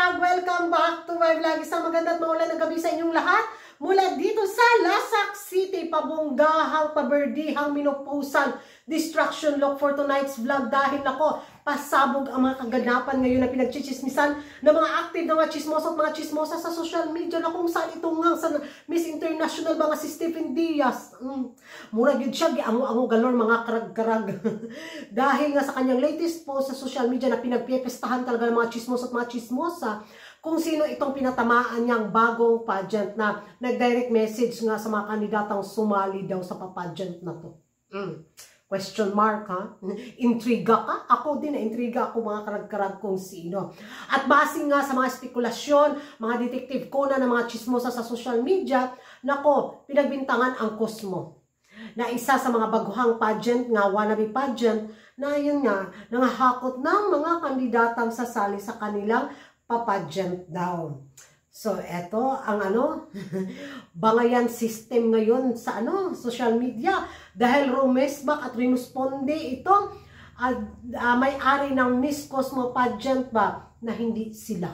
vlog! Welcome back to my vlog. Isang maganda at maulan na gabi sa inyong lahat. Mula dito sa Lasak City, pabunggahang, paberdihang, minupusan, distraction look for tonight's vlog. Dahil ako, pasabog ang mga kaganapan ngayon na pinagchichismisan ng mga active na mga chismosa at mga chismosa sa social media na kung saan itong nga sa Miss International ba nga si Stephen Diaz. Murag yun siya, giango-ango galor mga karag-karag. Dahil nga sa kanyang latest post sa social media na pinagpipestahan talaga ng mga chismosa at mga chismosa, kung sino itong pinatamaan niyang bagong pageant na nag-direct message nga sa mga kandidatang sumali daw sa pageant na to. Question mark, ha? Intriga ka? Ako din, intriga ako mga karag-karag kung sino. At base nga sa mga spekulasyon, mga detective ko na ng mga chismosa sa social media, nako, pinagbintangan ang Cosmo. Na isa sa mga baguhang pageant nga, wannabe pageant, na yun nga, nangahakot ng mga kandidatang sasali sa kanilang pageant daw. So, eto ang bangayan system ngayon sa social media. Dahil rumesbak at rinosponde itong may-ari ng Miss Cosmo pageant ba na hindi sila.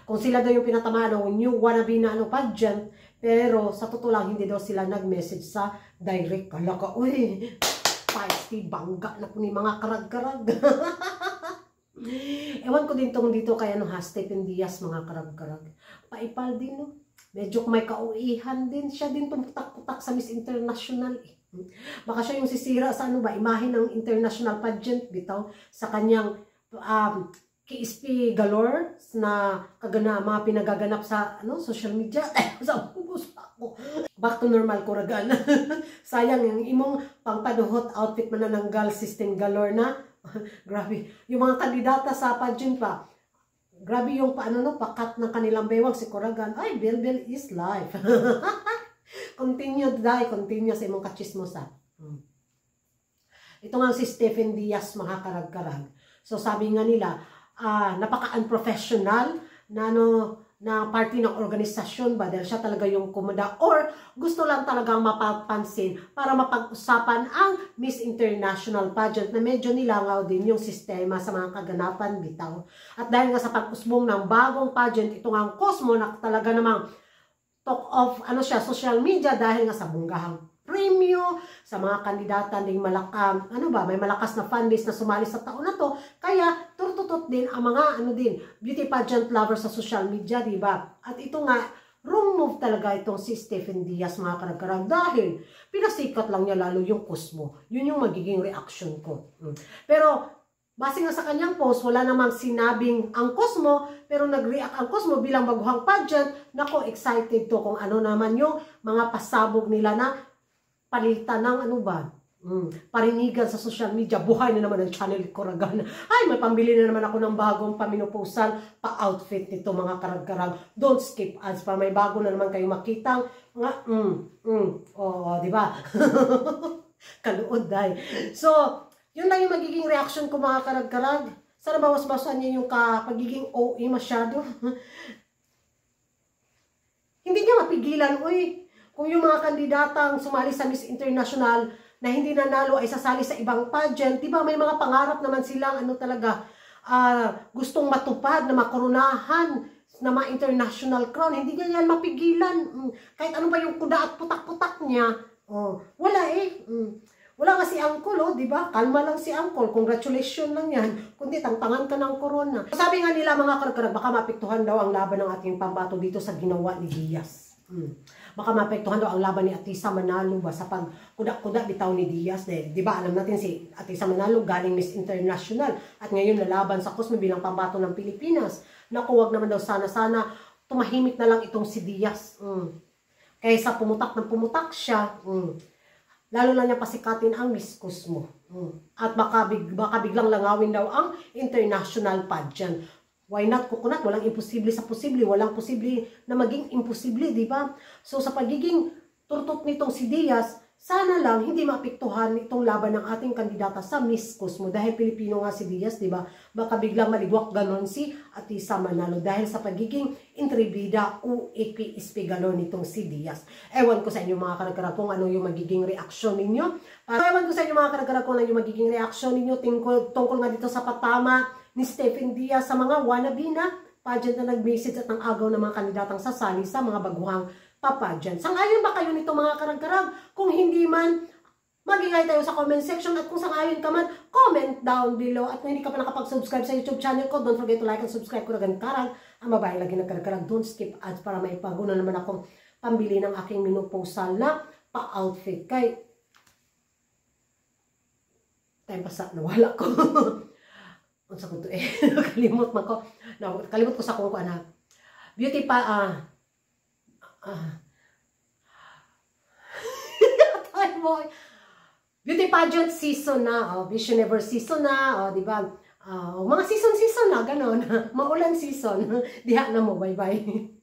Kung sila daw yung pinatamaan ng new wannabe na pageant, pero sa totoo lang hindi daw sila nag-message sa direct. Kala ka, uy, feisty, bangga na po ni mga karag-karag. Ewan ko din dito kaya Stephen Diaz mga karag-karag. Paipal din Medyo may kauihan din. Siya din tumutak-putak sa Miss International Baka siya yung sisira sa imahe ng international pageant bitaw sa kanyang KSP galore na mga pinagaganap sa social media. Sa ako. Back to normal ko ragan. Sayang yung imong pangpaduhot outfit manananggal system galore na. Grabe. Yung mga kandidata sa pageant pa, grabe yung pakat ng kanilang bewang si Coragan. Ay, Bill is life. Continue sa imong kachismosa. Ito nga si Stephen Diaz, mga karag-karag. So sabi nga nila, napaka-unprofessional na party ng organisasyon ba dahil siya talaga yung kumanda or gusto lang talagang mapapansin para mapag-usapan ang Miss International pageant na medyo nilangaw din yung sistema sa mga kaganapan bitaw. At dahil nga sa pag-usbong ng bagong pageant, ito nga ang Cosmo na talaga namang talk of social media dahil nga sa bunggahang premyo, sa mga kandidata ding may malakas na fanbase na sumali sa taon na to, kaya turtutot din ang mga beauty pageant lovers sa social media, di ba? At ito nga, wrong move talaga itong si Stephen Diaz, mga karag-karag, dahil pinasikat lang niya lalo yung Cosmo. Yun yung magiging reaction ko. Pero base nga sa kanyang post, wala namang sinabing ang Cosmo, pero nag-react ang Cosmo bilang baguhang pageant. Nako, excited to kung ano naman yung mga pasabog nila na palitan ng parinigan sa social media. Buhay na naman ang channel Coragan. Ay, may pambili na naman ako ng bagong paminupusan pa-outfit nito mga karag-karag. Don't skip ads pa. May bago na naman kayo makitang di ba? Kaluod dahil. So, yun lang yung magiging reaction ko mga karag-karag. Sana bawas-bawasan niyo yung pagiging OA masyado. Hindi niya mapigilan, kung yung mga kandidatang sumali sa Miss International na hindi nanalo ay sasali sa ibang pageant, di ba may mga pangarap naman silang gustong matupad na makoronahan na mga international crown. Hindi niya yan mapigilan. Kahit ano ba yung kuda at putak-putak niya. Wala Wala nga si Uncle, di ba? Kalma lang si Uncle. Congratulations lang yan. Kundi tangtangan ka ng corona. Sabi nga nila mga karag-karag, baka mapiktuhan daw ang laban ng ating pambato dito sa ginawa ni Diaz. Baka mapektuhan daw ang laban ni Atisa Manalo ba sa pagkuda-kuda bitaw ni Diaz. Di ba alam natin si Atisa Manalo galing Miss International at ngayon lalaban sa Cosmo bilang pambato ng Pilipinas. Naku, wag naman daw sana tumahimik na lang itong si Diaz. Kaysa pumutak ng pumutak siya, lalo lang niya pasikatin ang Miss Cosmo. At baka biglang langawin daw ang international pageant. Why not coconut? Walang imposible sa posible. Walang posible na maging imposible, di ba? So, sa pagiging turtot nitong si Diaz, sana lang hindi maapektuhan itong laban ng ating kandidata sa Miss Cosmo. Dahil Pilipino nga si Diaz, di ba? Baka biglang maligwak ganon si Atisa Manalo. Dahil sa pagiging intribida o ikispi ganon nitong si Diaz. Ewan ko sa inyo mga karag-karag kung ano yung magiging reaksyon ninyo. Ewan ko sa inyo mga karag-karag kung ano yung magiging reaksyon ninyo tungkol nga dito sa patama ni Stephen Diaz sa mga wannabe na pageant na nag-message at ang agaw ng mga kandidatang sasali sa mga baguhang papageant. Sangayon ba kayo nito mga karag-karag? Kung hindi man, mag-ingay tayo sa comment section at kung sangayon ka man, comment down below. At kung hindi ka pa nakapag-subscribe sa YouTube channel ko, don't forget to like and subscribe ko na karag. Ang babae lagi nagkarag-karag, don't skip ads para may paguna naman akong pambili ng aking menopausal na pa-outfit. Kay, time pa sa nawala ko. Unsa ko to kalimot man ko. No, kalimot ko sa kung ano. Beauty pa beauty pageant season na, Visionever season na, di ba? Mga season na ganon. Maulan season. Diha na mo, bye-bye.